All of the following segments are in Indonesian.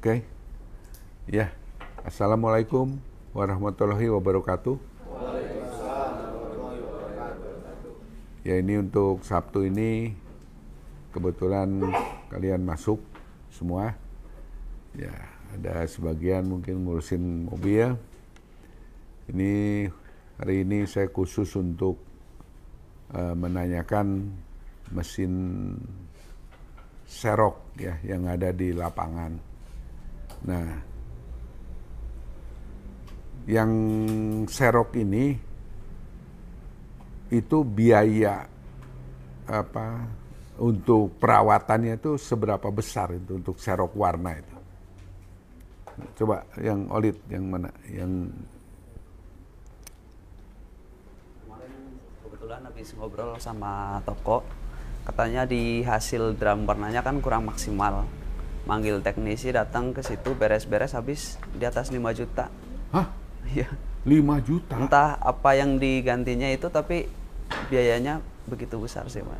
Oke. Ya. Assalamualaikum warahmatullahi wabarakatuh. Ya, ini untuk Sabtu ini kebetulan kalian masuk semua. Ya, ada sebagian mungkin ngurusin mobil. Ini hari ini saya khusus untuk menanyakan mesin serok ya yang ada di lapangan. Nah, yang serok ini itu biaya apa untuk perawatannya itu seberapa besar itu untuk serok warna itu? Coba yang Olit yang mana? Yang kemarin kebetulan habis ngobrol sama toko, katanya di hasil drum warnanya kan kurang maksimal. Manggil teknisi datang ke situ beres-beres habis di atas 5 juta. Hah? Iya. 5 juta? Entah apa yang digantinya itu, tapi biayanya begitu besar sih, Pak.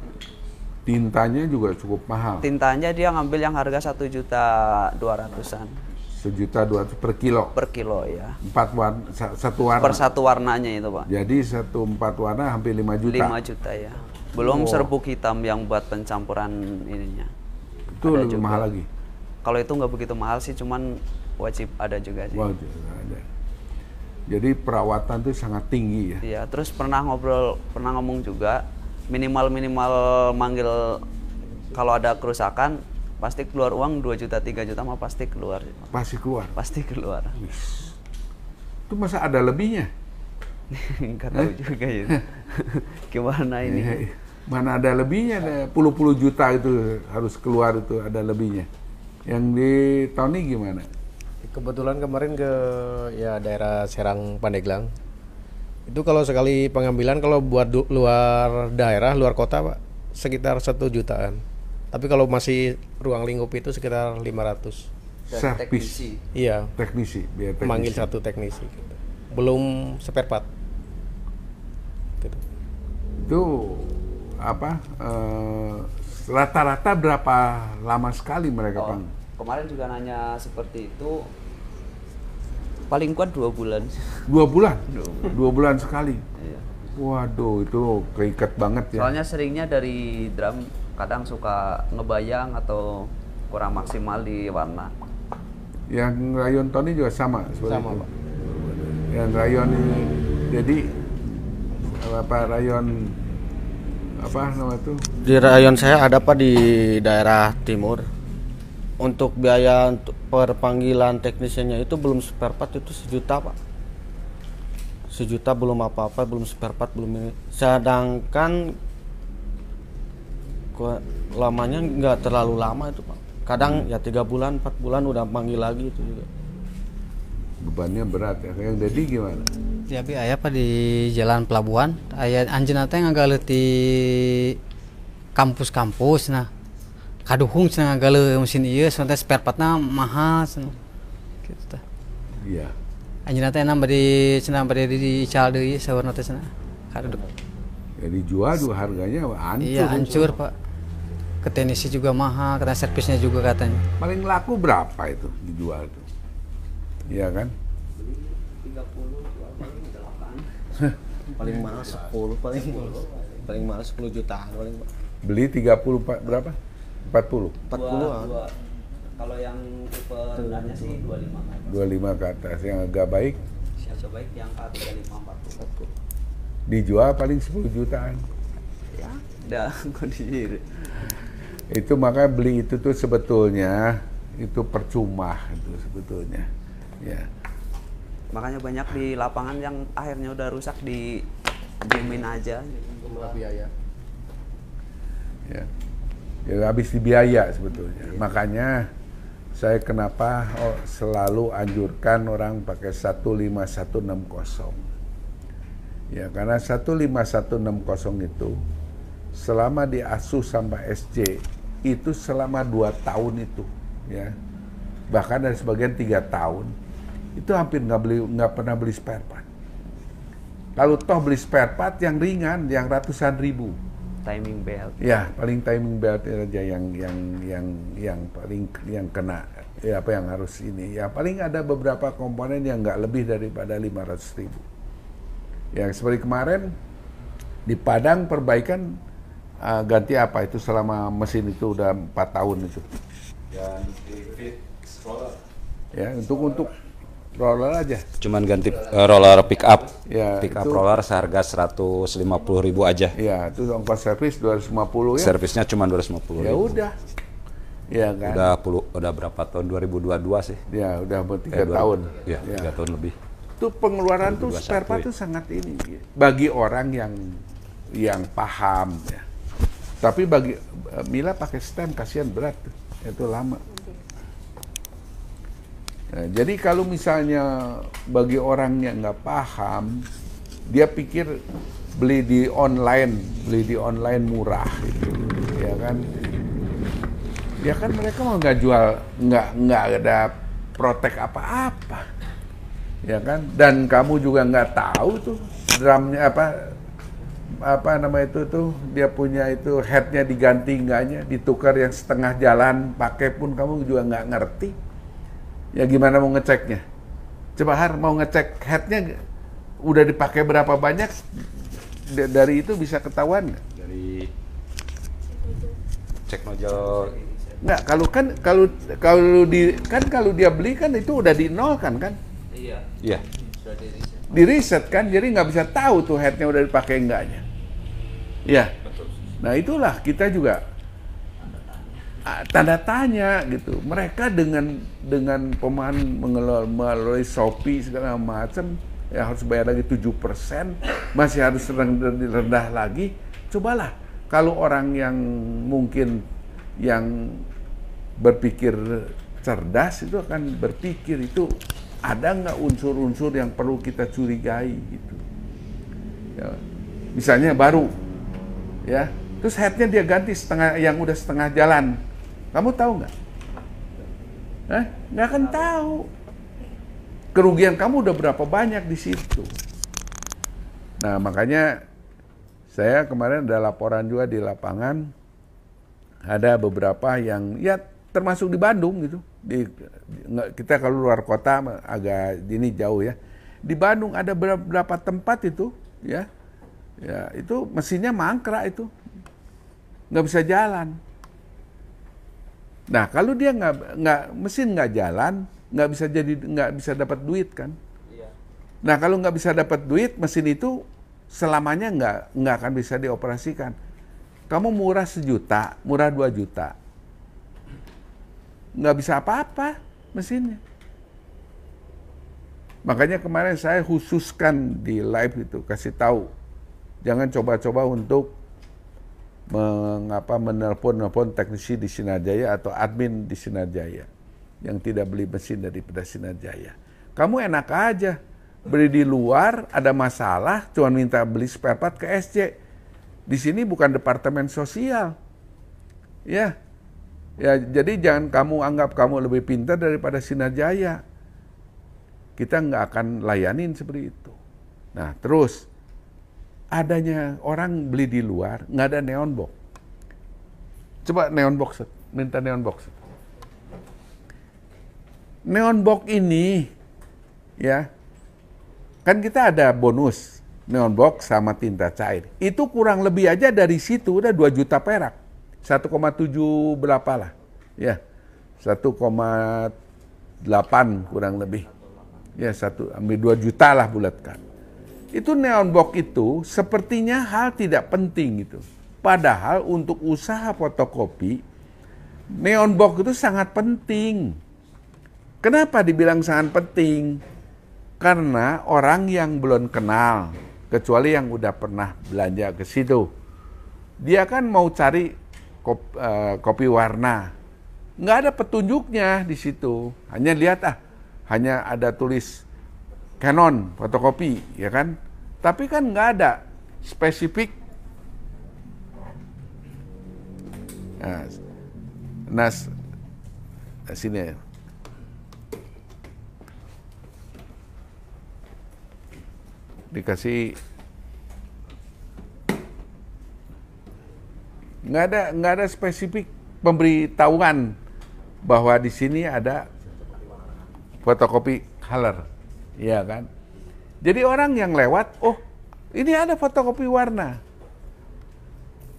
Tintanya juga cukup mahal. Tintanya dia ngambil yang harga 1.200.000-an. 1.200.000 per kilo? Per kilo ya. 4 warna, satu warna? Per satu warnanya itu, Pak. Jadi 4 warna hampir 5 juta? 5 juta ya. Belum serbuk hitam yang buat pencampuran ininya. Itu ada lebih juga. mahal lagi? Kalau itu nggak begitu mahal sih, cuman wajib ada juga sih. Wajib ada. Jadi perawatan itu sangat tinggi ya? Iya, terus pernah ngomong juga, minimal manggil kalau ada kerusakan, pasti keluar uang 2 juta, 3 juta mah pasti keluar. Pasti keluar? Pasti keluar. Itu masa ada lebihnya? Nggak tahu juga ya. Gimana ini? Mana ada lebihnya, ada puluh-puluh juta itu harus keluar, itu ada lebihnya. Yang di Tony gimana? Kebetulan kemarin ke ya daerah Serang Pandeglang. Itu kalau sekali pengambilan kalau buat luar daerah, luar kota Pak, sekitar 1 jutaan. Tapi kalau masih ruang lingkup itu sekitar 500. Servis? Iya. Teknisi, biar teknisi. Manggil satu teknisi gitu. Belum spare part. Gitu. Itu apa? Rata-rata berapa lama sekali mereka panggil? Kemarin juga nanya seperti itu. Paling kuat 2 bulan. 2 bulan? 2 bulan sekali? Iya. Waduh, itu keikat banget ya. Soalnya seringnya dari drum kadang suka ngebayang atau kurang maksimal di warna. Yang rayon Tony juga sama seperti Sama, itu? Pak. Yang rayon ini, jadi apa rayon apa nama itu? Di rayon saya ada Pak, di daerah timur. Untuk biaya untuk perpanggilan teknisiannya itu belum spare part itu 1 juta Pak. 1 juta belum apa-apa, belum spare part, belum ini. Sedangkan lamanya nggak terlalu lama itu Pak. Kadang ya 3 bulan, 4 bulan udah panggil lagi itu juga. Bebannya berat ya. Yang Dedi gimana? Jadi ayah Pak di Jalan Pelabuhan, ayah anjeunna teh ngagaleut di kampus-kampus nah. Kaduhung cenah ngagaleut mesin ieu soalnya spare partna mahal cenah. Kitu tah. Iya. Anjeunna teh cenah bade di ical deui saurna teh cenah. Kaduduk. Ya dijual juga harganya hancur. Iya hancur Pak. Ke teknisi juga mahal, kata servisnya juga katanya. Paling laku berapa itu dijual tuh? Iya kan? 30 jual paling 8. Paling mahal 10, paling mahal 10 jutaan paling Pak. Beli 30 berapa? 40? 40-an. Kalau yang tipe rendahnya sih 25 kan. 25 ke atas. Yang agak baik Siapa baik yang K35 40. dijual paling 10 jutaan. Ya, udah kondisi. Itu makanya beli itu tuh sebetulnya itu percuma itu sebetulnya. Ya. Makanya banyak di lapangan yang akhirnya udah rusak di diemin aja. Biaya. Ya. Ya habis di biaya sebetulnya. Makanya saya kenapa selalu anjurkan orang pakai 15160. Ya, karena 15160 itu selama diasuh sampai SC itu selama 2 tahun itu, ya. Bahkan dari sebagian 3 tahun itu hampir nggak pernah beli spare part. Kalau toh beli spare part yang ringan, yang ratusan ribu, timing belt. Ya, paling timing belt aja yang paling yang kena. Ya, apa yang harus ini? Ya, paling ada beberapa komponen yang nggak lebih daripada 500.000. Ya, seperti kemarin di Padang perbaikan ganti apa itu selama mesin itu udah 4 tahun itu. Ya, untuk roller aja. Cuman ganti roller pick up. Ya, pick up itu- roller seharga 150.000 aja. Ya, itu ongkos servis 250 ya. Servisnya cuma 250.000. Ya udah. Ya kan. Udah berapa tahun? 2022 sih. Ya, udah 3 tahun. Iya, 3 tahun lebih. Itu pengeluaran tuh 2021 spare part ya. tuh sangat ini bagi orang yang paham ya. Tapi bagi Mila pakai stem kasihan berat tuh. Itu lama. Nah, jadi kalau misalnya bagi orang yang nggak paham, dia pikir beli di online murah gitu, ya kan? Ya kan mereka mau nggak jual, nggak ada protek apa-apa, ya kan? Dan kamu juga nggak tahu tuh drumnya apa nama itu tuh dia punya itu headnya diganti enggaknya, ditukar yang setengah jalan pakai pun kamu juga nggak ngerti. Ya gimana mau ngeceknya? Coba Har mau ngecek headnya udah dipakai berapa banyak, dari itu bisa ketahuan nggak? Dari cek nojol. Nggak, kalau dia beli kan itu udah di nol kan? Iya. Di reset kan, jadi nggak bisa tahu tuh headnya udah dipakai enggaknya. Ya. Nah itulah kita juga tanda tanya gitu. Mereka dengan pemain melalui Shopee segala macam ya harus bayar lagi 7%, masih harus rendah lagi. Cobalah kalau orang yang mungkin yang berpikir cerdas itu akan berpikir itu ada nggak unsur-unsur yang perlu kita curigai gitu. Ya, misalnya baru, ya, terus headnya dia ganti yang udah setengah jalan. Kamu tahu nggak? Nggak akan tahu. Kerugian kamu udah berapa banyak di situ. Nah, makanya saya kemarin ada laporan juga di lapangan. Ada beberapa yang, ya termasuk di Bandung gitu. Kita kalau luar kota agak ini jauh ya. Di Bandung ada beberapa tempat itu, ya itu mesinnya mangkrak itu. Nggak bisa jalan. Nah, kalau dia mesin nggak jalan, nggak bisa dapat duit kan? Nah, kalau nggak bisa dapat duit, mesin itu selamanya nggak akan bisa dioperasikan. Kamu murah 1 juta, murah 2 juta, nggak bisa apa-apa mesinnya. Makanya kemarin saya khususkan di live itu kasih tahu, jangan coba-coba untuk menelpon teknisi di Sinar Jaya atau admin di Sinar Jaya yang tidak beli mesin daripada Sinar Jaya. Kamu enak aja beli di luar, ada masalah cuma minta beli spare part ke SC. Di sini bukan departemen sosial, ya jadi jangan kamu anggap kamu lebih pintar daripada Sinar Jaya. Kita nggak akan layanin seperti itu. Nah terus adanya orang beli di luar, nggak ada neon box. Coba neon box, minta neon box. Neon box ini, ya, kan kita ada bonus neon box sama tinta cair. Itu kurang lebih aja dari situ udah 2 juta perak, 1,7 berapa lah, ya, 1,8 kurang lebih, ya ambil 2 juta lah bulatkan. Itu neon box itu sepertinya hal tidak penting gitu. Padahal untuk usaha fotokopi, neon box itu sangat penting. Kenapa dibilang sangat penting? Karena orang yang belum kenal, kecuali yang udah pernah belanja ke situ, dia kan mau cari kopi warna. Nggak ada petunjuknya di situ. Hanya lihat hanya ada tulis Canon fotokopi, ya kan? Tapi kan nggak ada spesifik. Nah, sini. Dikasih nggak ada spesifik pemberitahuan bahwa di sini ada fotokopi color, ya kan? Jadi orang yang lewat, oh ini ada fotokopi warna.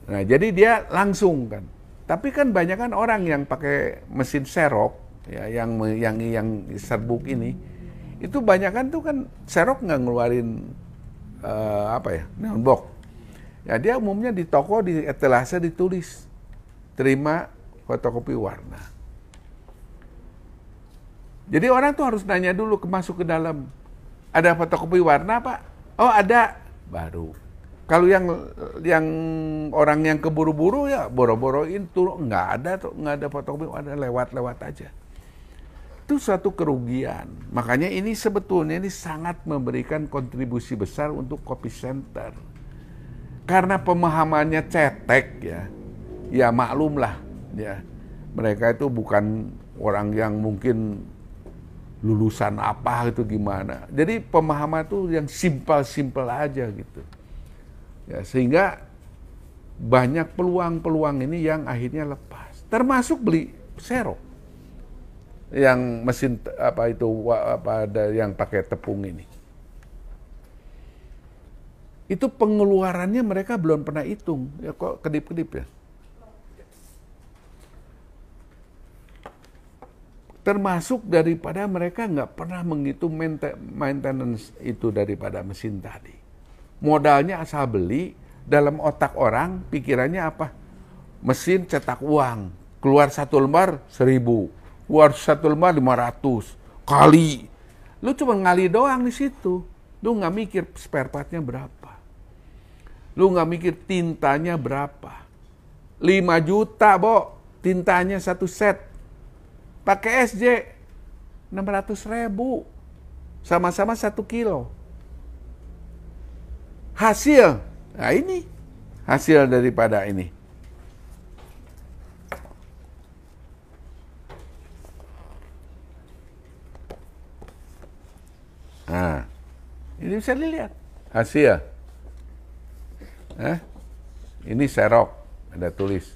Nah jadi dia langsung kan. Tapi kan banyak kan orang yang pakai mesin serok, ya, yang serbuk ini, itu banyak kan tuh kan serok nggak ngeluarin neon box. Ya dia umumnya di toko di etalase ditulis terima fotokopi warna. Jadi orang tuh harus nanya dulu masuk ke dalam, ada fotokopi warna Pak? Oh ada, baru. Kalau yang orang yang keburu-buru ya boro-boroin tuh nggak ada fotokopi, ada lewat-lewat aja. Itu suatu kerugian. Makanya ini sebetulnya ini sangat memberikan kontribusi besar untuk kopi center. Karena pemahamannya cetek ya maklumlah ya. Mereka itu bukan orang yang mungkin lulusan apa itu gimana. Jadi pemahaman itu yang simpel-simpel aja gitu. Ya, sehingga banyak peluang-peluang ini yang akhirnya lepas. Termasuk beli serok. Yang mesin yang pakai tepung ini. Itu pengeluarannya mereka belum pernah hitung. Ya kok kedip-kedip ya. Termasuk daripada mereka nggak pernah menghitung maintenance itu daripada mesin tadi. Modalnya asal beli, dalam otak orang pikirannya apa? Mesin cetak uang, keluar 1 lembar 1.000, keluar 1 lembar 500, kali. Lu cuma ngali doang di situ, lu nggak mikir spare partnya berapa, lu nggak mikir tintanya berapa. 5 juta tintanya 1 set, pakai SJ 600.000, sama-sama 1 kilo. Hasil, nah ini hasil daripada ini. Nah, ini bisa dilihat hasil. Ini serok, ada tulis.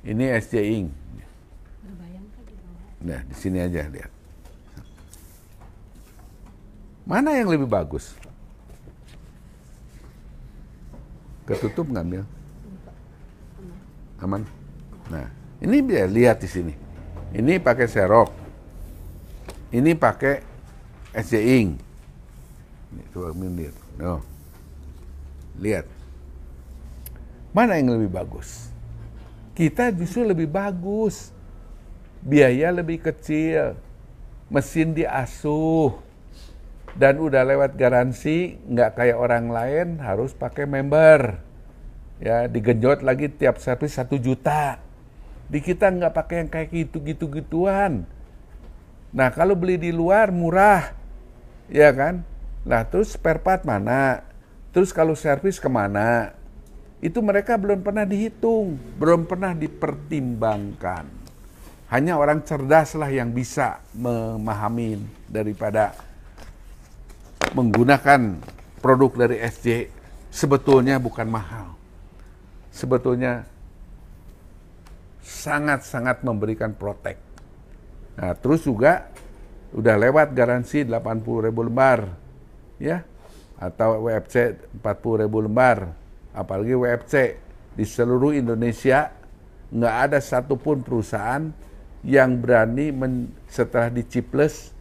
Ini SJ Ink. Nah, di sini aja lihat. Mana yang lebih bagus? Ketutup ngambil, aman. Nah, ini biar lihat di sini. Ini pakai serok, ini pakai SJ Ink. Ini coba mindir. No, lihat. Mana yang lebih bagus? Kita justru lebih bagus. Biaya lebih kecil, mesin diasuh. Dan udah lewat garansi, nggak kayak orang lain harus pakai member. Ya, digenjot lagi tiap servis 1 juta. Di kita nggak pakai yang kayak gitu-gituan. Nah, kalau beli di luar murah, ya kan? Nah, terus spare part mana? Terus kalau servis kemana? Itu mereka belum pernah dihitung, belum pernah dipertimbangkan. Hanya orang cerdas lah yang bisa memahami daripada menggunakan produk dari SJ. Sebetulnya bukan mahal. Sebetulnya sangat-sangat memberikan protek. Nah, terus juga udah lewat garansi 80.000 lembar, ya, atau WFC 40.000 lembar. Apalagi WFC di seluruh Indonesia nggak ada satupun perusahaan yang berani setelah di Ciplus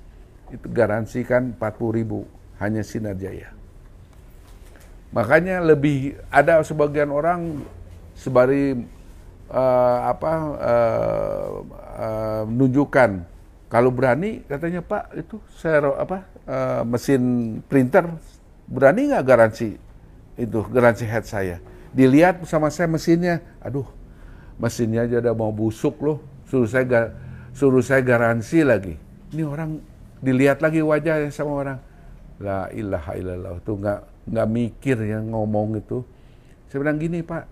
itu garansikan 40.000, hanya Sinar Jaya. Makanya lebih ada sebagian orang sebari menunjukkan kalau berani katanya Pak itu mesin printer berani nggak garansi itu garansi head saya. Dilihat sama saya mesinnya, aduh mesinnya aja udah mau busuk loh, suruh saya garansi lagi. Ini orang dilihat lagi wajahnya sama orang, la ilaha illallah, tuh nggak mikir yang ngomong itu. Saya bilang gini Pak,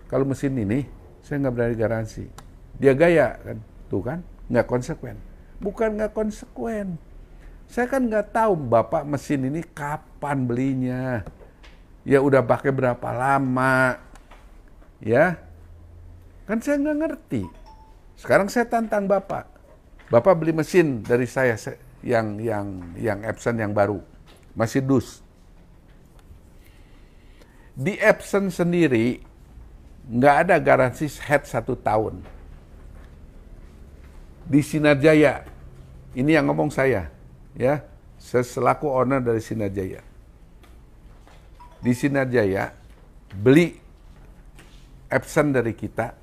kalau mesin ini saya nggak berani garansi. Dia gaya kan, tuh kan, nggak konsekuen. Bukan nggak konsekuen, saya kan nggak tahu Bapak mesin ini kapan belinya, ya udah pakai berapa lama, ya. Kan saya nggak ngerti. Sekarang saya tantang Bapak. Bapak beli mesin dari saya yang Epson yang baru. Masih dus. Di Epson sendiri nggak ada garansi head 1 tahun. Di Sinar Jaya, ini yang ngomong saya, ya, saya selaku owner dari Sinar Jaya. Di Sinar Jaya beli Epson dari kita,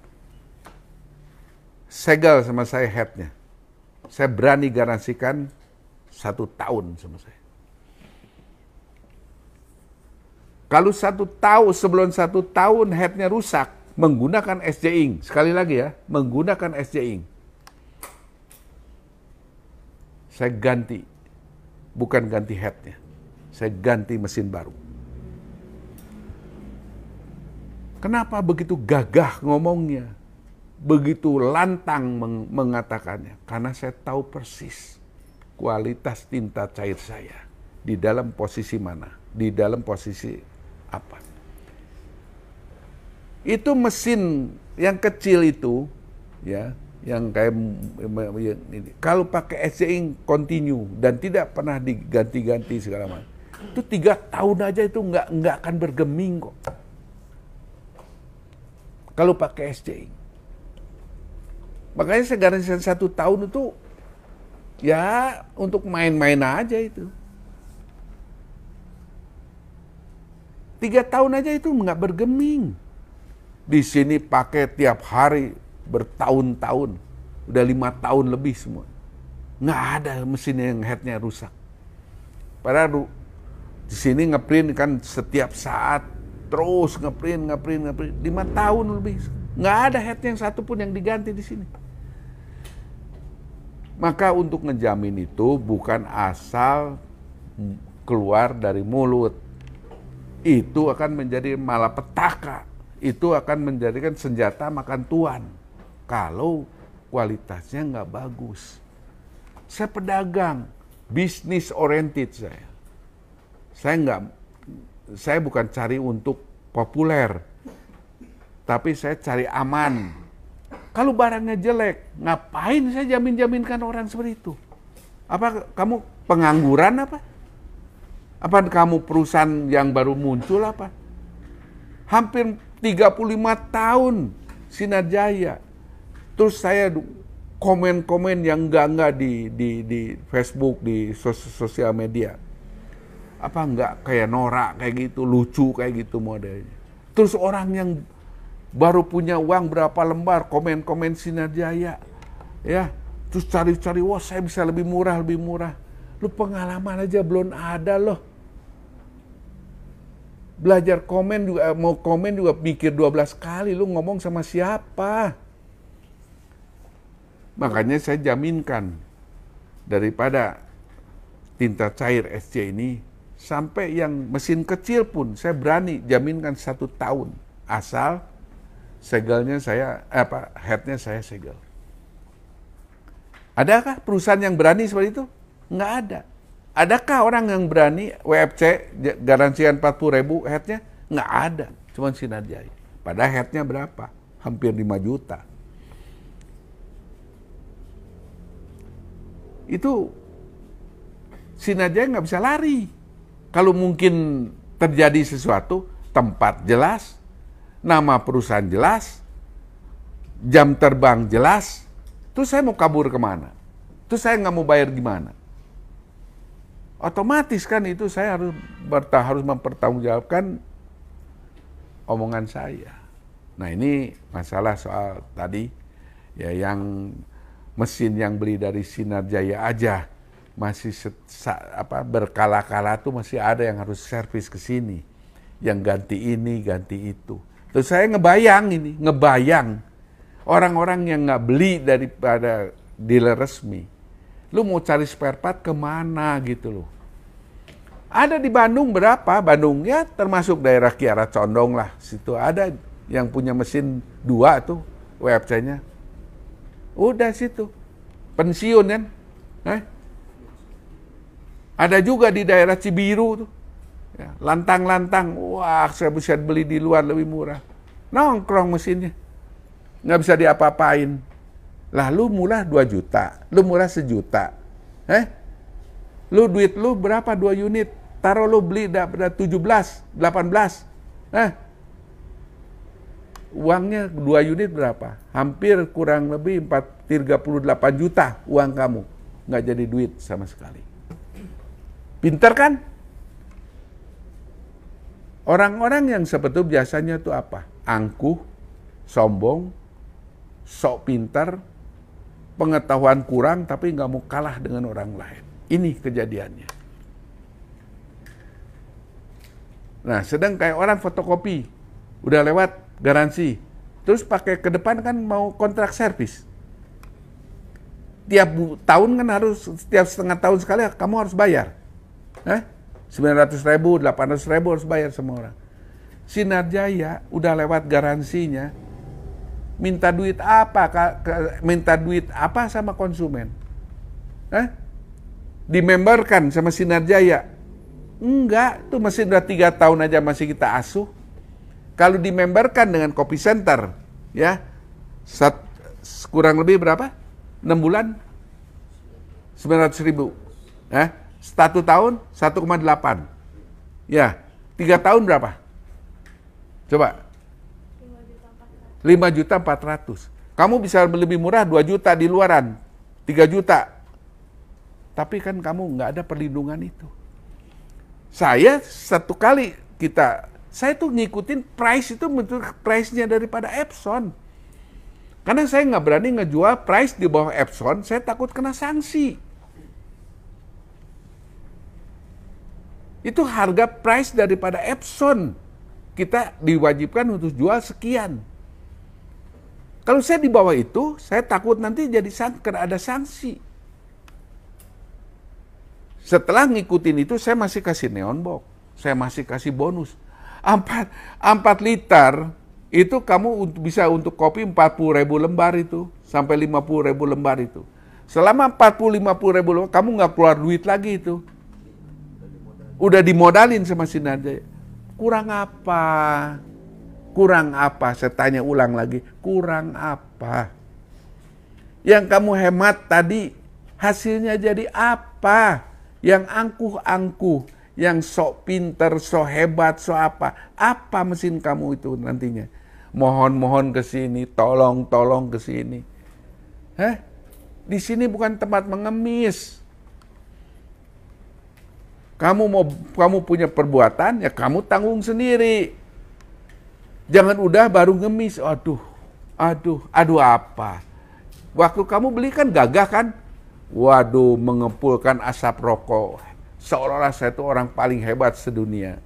segel sama saya headnya. Saya berani garansikan 1 tahun sama saya. Kalau 1 tahun, sebelum 1 tahun headnya rusak, menggunakan SJ Ink. Sekali lagi ya, menggunakan SJ Ink. Saya ganti, bukan ganti headnya. Saya ganti mesin baru. Kenapa begitu gagah ngomongnya? Begitu lantang mengatakannya? Karena saya tahu persis kualitas tinta cair saya. Di dalam posisi mana? Di dalam posisi apa? Itu mesin yang kecil itu, ya, yang kayak ini. Kalau pakai SJ Ink continue dan tidak pernah diganti-ganti segala macam, itu 3 tahun aja itu nggak akan bergeming kok. Kalau pakai SJ Ink. Makanya saya garansikan 1 tahun itu ya untuk main-main aja itu. 3 tahun aja itu nggak bergeming. Di sini pakai tiap hari bertahun-tahun, udah 5 tahun lebih semua. Nggak ada mesin yang headnya rusak. Padahal di sini ngeprint kan setiap saat, terus ngeprint 5 tahun lebih. Nggak ada head yang satu pun yang diganti di sini. Maka untuk ngejamin itu bukan asal keluar dari mulut. Itu akan menjadi malapetaka. Itu akan menjadikan senjata makan tuan. Kalau kualitasnya nggak bagus. Saya pedagang, bisnis oriented saya. Saya bukan cari untuk populer. Tapi saya cari aman. Kalau barangnya jelek, ngapain saya jamin-jaminkan orang seperti itu? Apa kamu pengangguran apa? Apa kamu perusahaan yang baru muncul apa? Hampir 35 tahun Sinar Jaya. Terus saya komen-komen yang enggak di Facebook, di sosial media. Apa enggak kayak norak kayak gitu, lucu kayak gitu modelnya. Terus orang yang baru punya uang berapa lembar, komen-komen Sinar Jaya. Ya, terus cari-cari, wah saya bisa lebih murah. Lu pengalaman aja belum ada loh. Belajar komen juga, mau komen juga pikir 12 kali, lu ngomong sama siapa. Makanya saya jaminkan, daripada tinta cair SJ ini, sampai yang mesin kecil pun saya berani jaminkan 1 tahun. Asal segelnya headnya saya segel. Adakah perusahaan yang berani seperti itu? Nggak ada. Adakah orang yang berani WFC garansian 40.000 headnya? Nggak ada. Cuma Sinar Jaya. Padahal headnya berapa? Hampir 5 juta. Itu Sinar Jaya nggak bisa lari. Kalau mungkin terjadi sesuatu, tempat jelas, nama perusahaan jelas, jam terbang jelas, terus saya mau kabur kemana? Terus saya nggak mau bayar gimana? Otomatis kan itu saya harus mempertanggungjawabkan omongan saya. Nah ini masalah soal tadi ya, yang mesin yang beli dari Sinar Jaya aja masih berkala-kala tuh masih ada yang harus servis ke sini, yang ganti ini ganti itu. Terus saya ngebayang orang-orang yang nggak beli daripada dealer resmi, lu mau cari spare part kemana gitu loh. Ada di Bandung berapa? Bandung ya termasuk daerah Kiara Condong lah. Situ ada yang punya mesin 2 tuh WFC-nya. Udah situ. Pensiun kan? Ada juga di daerah Cibiru tuh. Ya, lantang-lantang. Wah, saya bisa beli di luar lebih murah. Nongkrong mesinnya. nggak bisa diapa-apain. Lah lu murah 2 juta, lu murah 1 juta. Lu duit lu berapa 2 unit? Taruh lu beli dapat 17, 18. Uangnya 2 unit berapa? Hampir kurang lebih 38 juta uang kamu. Nggak jadi duit sama sekali. Pinter kan? Orang-orang yang seperti itu biasanya tuh apa? Angkuh, sombong, sok pintar, pengetahuan kurang tapi nggak mau kalah dengan orang lain. Ini kejadiannya. Nah, sedang kayak orang fotokopi, udah lewat garansi, terus pakai ke depan kan mau kontrak servis. Tiap tahun kan harus, setiap setengah tahun sekali kamu harus bayar. 900.000, 800.000 harus bayar sama orang. Sinar Jaya udah lewat garansinya, minta duit apa sama konsumen? Dimemberkan sama Sinar Jaya? Enggak, tuh mesin udah 3 tahun aja masih kita asuh. Kalau dimemberkan dengan Kopi Center, ya, kurang lebih berapa? 6 bulan? 900.000. 1 tahun 1,8. Ya, 3 tahun berapa? Coba. 5.400.000. Kamu bisa lebih murah 2 juta di luaran, 3 juta. Tapi kan kamu nggak ada perlindungan itu. Saya saya tuh ngikutin price itu bentuk price-nya daripada Epson. Karena saya nggak berani ngejual price di bawah Epson, saya takut kena sanksi. Itu harga price daripada Epson. Kita diwajibkan untuk jual sekian. Kalau saya di bawah itu, saya takut nanti kena ada sanksi. Setelah ngikutin itu, saya masih kasih neon box. Saya masih kasih bonus. 4 liter, itu kamu bisa untuk kopi 40.000 lembar itu. Sampai 50.000 lembar itu. Selama 40-50.000 lembar, kamu nggak keluar duit lagi itu. Udah dimodalin sama Sinar Jaya. Kurang apa? Kurang apa? Saya tanya ulang lagi. Kurang apa? Yang kamu hemat tadi, hasilnya jadi apa? Yang angkuh-angkuh, yang sok pinter, sok hebat, sok apa? Apa mesin kamu itu nantinya? Mohon-mohon ke sini, tolong-tolong ke sini. Di sini bukan tempat mengemis. Kamu punya perbuatan, ya kamu tanggung sendiri. Jangan udah baru ngemis. Aduh apa? Waktu kamu beli kan gagah kan? Waduh, mengepulkan asap rokok. Seolah-olah saya itu orang paling hebat sedunia.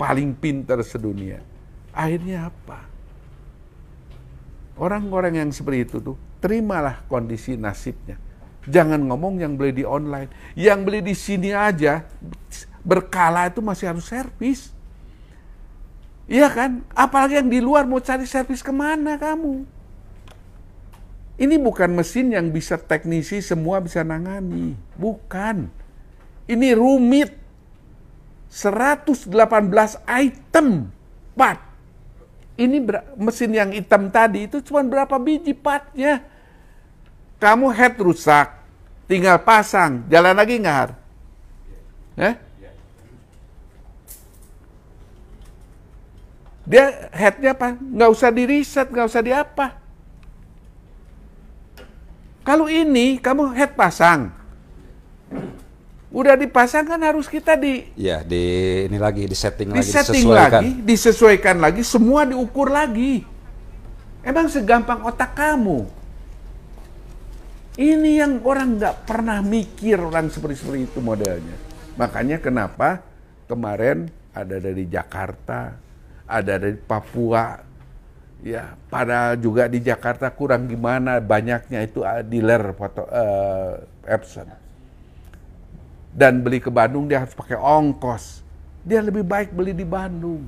Paling pintar sedunia. Akhirnya apa? Orang-orang yang seperti itu tuh, terimalah kondisi nasibnya. Jangan ngomong yang beli di online. Yang beli di sini aja, berkala itu masih harus servis. Iya kan? Apalagi yang di luar mau cari servis kemana kamu? Ini bukan mesin yang bisa teknisi semua bisa nangani. Bukan. Ini rumit. 118 item part. Ini mesin yang hitam tadi itu cuma berapa biji partnya. Kamu head rusak, tinggal pasang, jalan lagi nggak, Har? Dia headnya apa? Nggak usah di reset, nggak usah di apa. Kalau ini kamu head pasang, udah dipasang kan harus kita disetting lagi, semua diukur lagi. Emang segampang otak kamu? Ini yang orang nggak pernah mikir, orang seperti itu modelnya. Makanya kenapa kemarin ada dari Jakarta, ada dari Papua, ya, pada juga di Jakarta kurang gimana banyaknya itu dealer foto Epson. Dan beli ke Bandung dia harus pakai ongkos. Dia lebih baik beli di Bandung.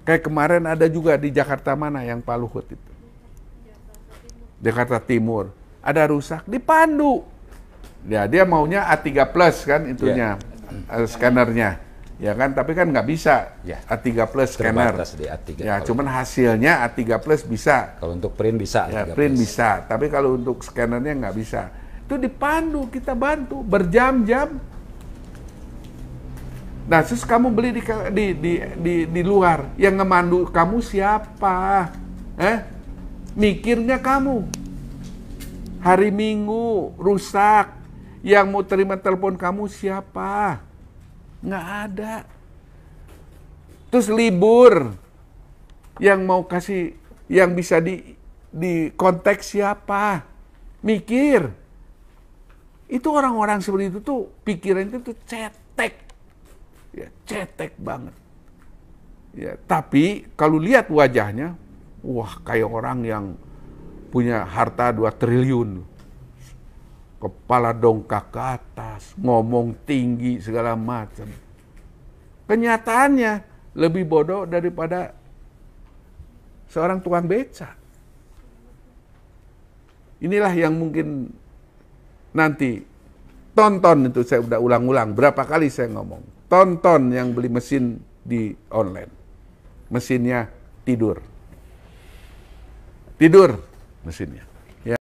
Kayak kemarin ada juga di Jakarta mana yang Pak Luhut itu? Jakarta Timur. Ada rusak, dipandu. Ya, dia maunya A3 Plus kan itunya, scannernya. Ya kan, tapi kan nggak bisa Ya. A3 Plus scanner. Terbatas di A3. Ya, Kalau- cuman hasilnya A3 Plus bisa. Kalau untuk print bisa. Ya, 3 print plus. bisa, tapi kalau untuk scannernya nggak bisa. Itu dipandu, kita bantu berjam-jam. Nah, terus kamu beli di luar, yang ngemandu kamu siapa? Mikir nggak kamu? Hari Minggu rusak, yang mau terima telepon kamu siapa? Nggak ada. Terus libur, yang mau kasih, yang bisa di kontak siapa? Mikir. Itu orang-orang seperti itu tuh pikiran itu tuh cetek. Ya, cetek banget. Ya, tapi kalau lihat wajahnya, wah kayak orang yang punya harta 2 triliun. Kepala dongkak ke atas, ngomong tinggi segala macam. Kenyataannya lebih bodoh daripada seorang tukang beca. Inilah yang mungkin nanti tonton, itu saya udah ulang-ulang berapa kali saya ngomong. Tonton yang beli mesin di online. Mesinnya tidur. Tidur mesinnya.